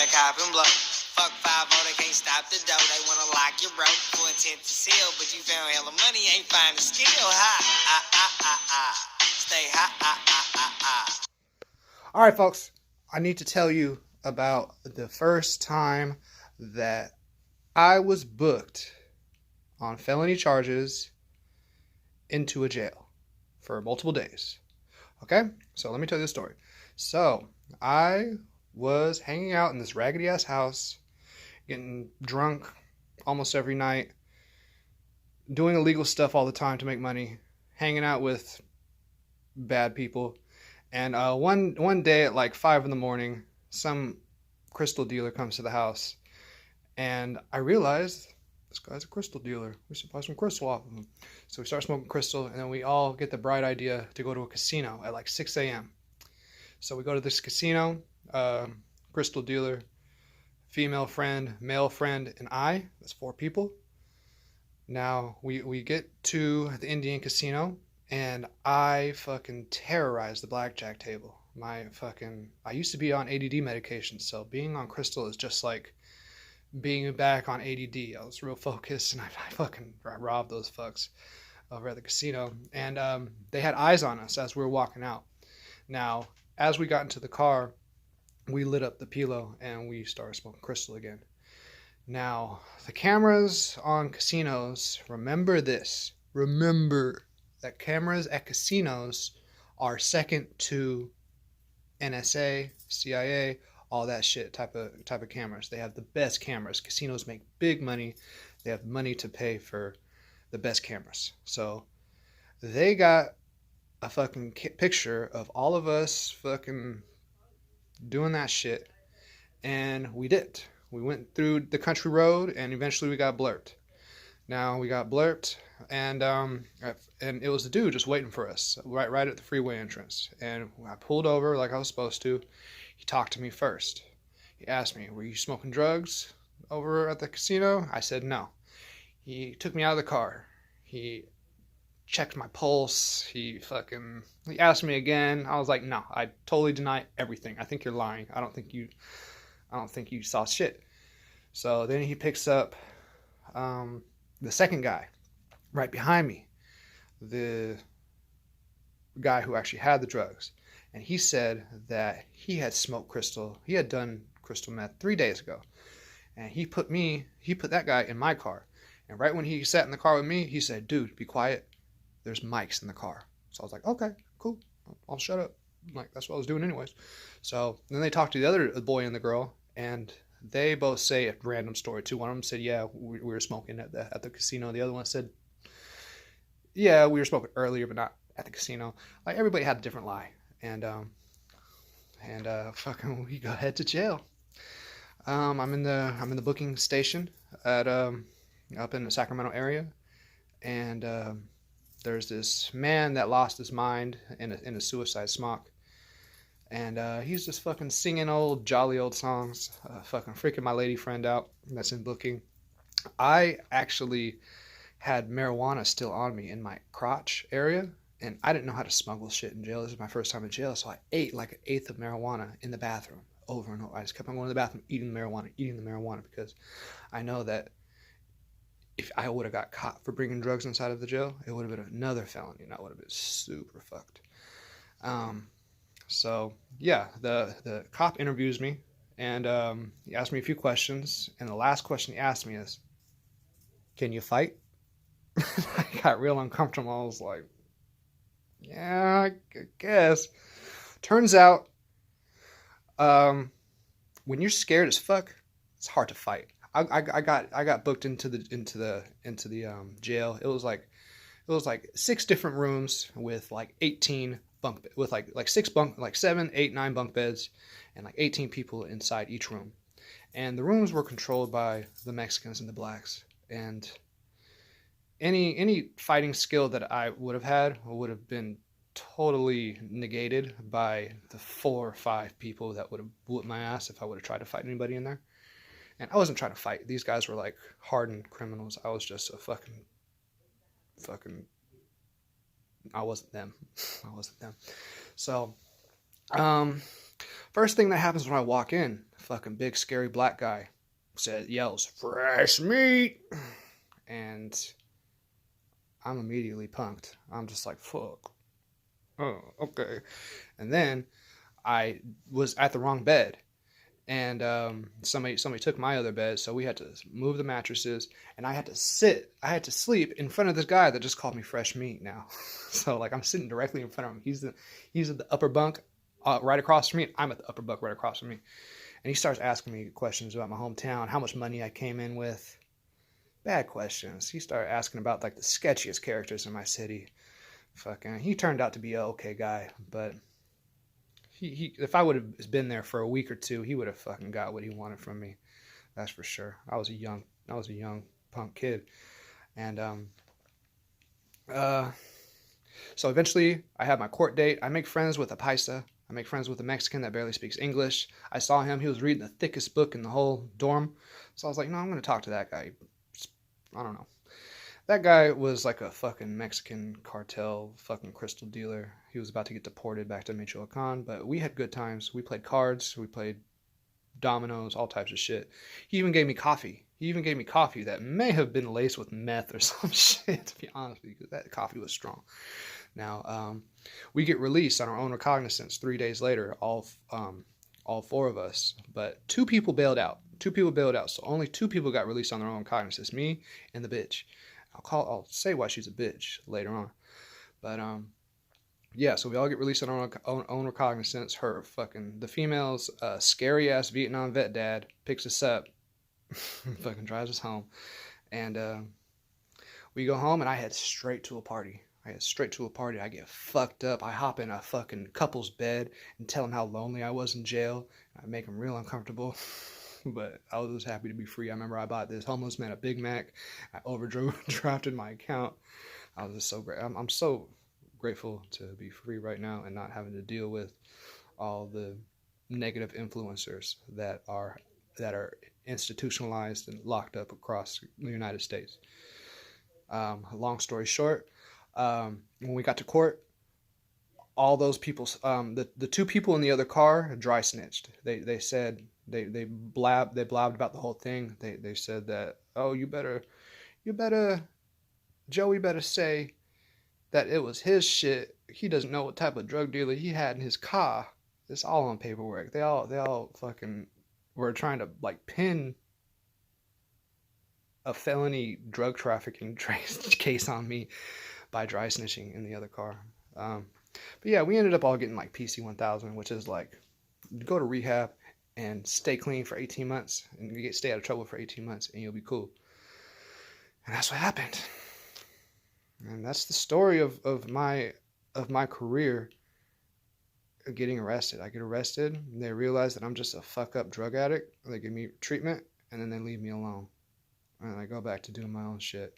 the cop and blow. Fuck 5 they can't stop the dough. They wanna lock your rope for intent to seal, but you found hella money, ain't find a skill. Stay high. All right, folks. I need to tell you about the first time that I was booked on felony charges into a jail for multiple days. Okay, so let me tell you the story. So I was hanging out in this raggedy ass house, getting drunk almost every night, doing illegal stuff all the time to make money, hanging out with bad people. And one day at like 5 in the morning, some crystal dealer comes to the house, and I realized this guy's a crystal dealer. We should buy some crystal off of him. So we start smoking crystal, and then we all get the bright idea to go to a casino at like 6 a.m. So we go to this casino, crystal dealer, female friend, male friend, and I. That's 4 people. Now we get to the Indian casino, and I fucking terrorized the blackjack table. I used to be on ADD medication, so being on crystal is just like being back on ADD. I was real focused, and I fucking robbed those fucks over at the casino. And they had eyes on us as we were walking out. Now, as we got into the car, we lit up the pillow, and we started smoking crystal again. Now, the cameras on casinos, remember this. Remember that cameras at casinos are second to NSA, CIA, all that shit type of cameras. They have the best cameras. Casinos make big money. They have money to pay for the best cameras. So they got a fucking picture of all of us fucking doing that shit, and we did. We went through the country road, and eventually we got blurred. Now we got blurred, and it was the dude just waiting for us right at the freeway entrance. And I pulled over like I was supposed to. He talked to me first. He asked me, "Were you smoking drugs over at the casino?" I said no. He took me out of the car. He checked my pulse. He asked me again. I was like, no, I totally deny everything. I think you're lying. I don't think you saw shit. So then he picks up the second guy right behind me, the guy who actually had the drugs. And he said that he had smoked crystal. He had done crystal meth 3 days ago. And he put that guy in my car. And right when he sat in the car with me, he said, "Dude, be quiet. There's mics in the car." So I was like, okay, cool. I'll shut up. Like, that's what I was doing anyways. So then they talked to the other boy and the girl, and they both say a random story too. One of them said, yeah, we were smoking at the casino. The other one said, yeah, we were smoking earlier, but not at the casino. Like, everybody had a different lie. And fucking we go head to jail. I'm in the booking station at up in the Sacramento area, and there's this man that lost his mind in a suicide smock, and he's just fucking singing old jolly old songs, fucking freaking my lady friend out that's in booking. I actually had marijuana still on me in my crotch area, and I didn't know how to smuggle shit in jail. This is my first time in jail, so I ate like an eighth of marijuana in the bathroom over and over. I just kept on going to the bathroom, eating the marijuana, because I know that if I would have got caught for bringing drugs inside of the jail, it would have been another felony, and I would have been super fucked. So yeah, the cop interviews me, and he asked me a few questions, and the last question he asked me is, "Can you fight?" I got real uncomfortable. I was like, yeah, I guess. Turns out, when you're scared as fuck, it's hard to fight. I got booked into the jail. It was like 6 different rooms with like 18 bunk with like 7, 8, 9 bunk beds, and like 18 people inside each room. And the rooms were controlled by the Mexicans and the blacks. And any fighting skill that I would have had would have been totally negated by the 4 or 5 people that would have whooped my ass if I would have tried to fight anybody in there. And I wasn't trying to fight. These guys were like hardened criminals. I was just a fucking I wasn't them. So First thing that happens when I walk in, fucking big scary black guy yells, "Fresh meat!" And I'm immediately punked. I'm just like, fuck. Oh, okay. And then I was at the wrong bed, and somebody took my other bed, so we had to move the mattresses, and I had to sleep in front of this guy that just called me fresh meat now. So like I'm sitting directly in front of him. He's at the upper bunk right across from me. I'm at the upper bunk right across from me, and he starts asking me questions about my hometown, how much money I came in with. Bad questions. He started asking about like the sketchiest characters in my city. Fucking, he turned out to be a okay guy, but he if I would have been there for a week or two, he would have fucking got what he wanted from me. That's for sure. I was a young punk kid, and so eventually I have my court date. I make friends with a paisa. I make friends with a Mexican that barely speaks English. I saw him. He was reading the thickest book in the whole dorm. So I was like, no, I'm going to talk to that guy. I don't know. That guy was like a fucking Mexican cartel fucking crystal dealer. He was about to get deported back to Michoacan, but we had good times. We played cards. We played dominoes, all types of shit. He even gave me coffee. That may have been laced with meth or some shit, to be honest with you, because that coffee was strong. Now, we get released on our own recognizance 3 days later, all four of us, but two people bailed out. So only two people got released on their own recognizance, me and the bitch. I'll say why she's a bitch later on. But yeah, so we all get released on our own recognizance. The female's scary ass Vietnam vet dad picks us up, fucking drives us home, and we go home, and I head straight to a party. I get fucked up. I hop in a fucking couple's bed and tell them how lonely I was in jail. I make them real uncomfortable. But I was just happy to be free. I remember I bought this homeless man a Big Mac. I overdrafted my account. I was just so great. I'm so grateful to be free right now and not having to deal with all the negative influencers that are institutionalized and locked up across the United States. Long story short, when we got to court, all those people, the two people in the other car dry snitched. They said they blabbed about the whole thing. They said that, oh, you better Joey better say that it was his shit. He doesn't know what type of drug dealer he had in his car. It's all on paperwork. They all fucking were trying to like pin a felony drug trafficking case on me by dry snitching in the other car. But yeah, we ended up all getting like PC 1000, which is like go to rehab and stay clean for 18 months and you stay out of trouble for 18 months and you'll be cool. And that's what happened. And that's the story of my career getting arrested. I get arrested, and they realize that I'm just a fuck up drug addict. They give me treatment, and then they leave me alone. And I go back to doing my own shit.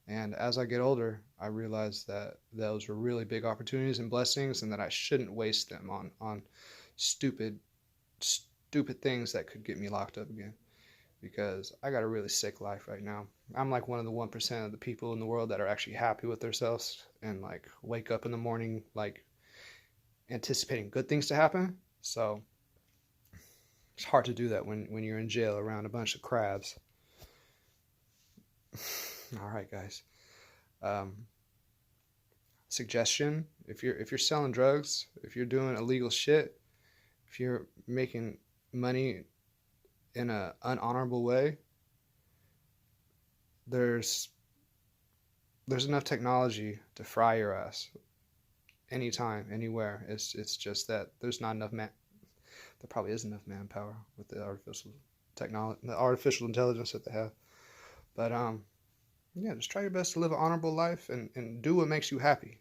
And as I get older, I realize that those were really big opportunities and blessings, and that I shouldn't waste them on stupid things that could get me locked up again. Because I got a really sick life right now. I'm like one of the 1% of the people in the world that are actually happy with themselves and like wake up in the morning like anticipating good things to happen. So it's hard to do that when you're in jail around a bunch of crabs. All right, guys. Suggestion: if you're selling drugs, if you're doing illegal shit, if you're making money in an unhonorable way, there's enough technology to fry your ass anytime, anywhere. It's just that there's not enough there probably is enough manpower with the artificial technology, the artificial intelligence that they have. But yeah, just try your best to live an honorable life and do what makes you happy.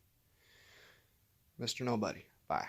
Mr. Nobody. Bye.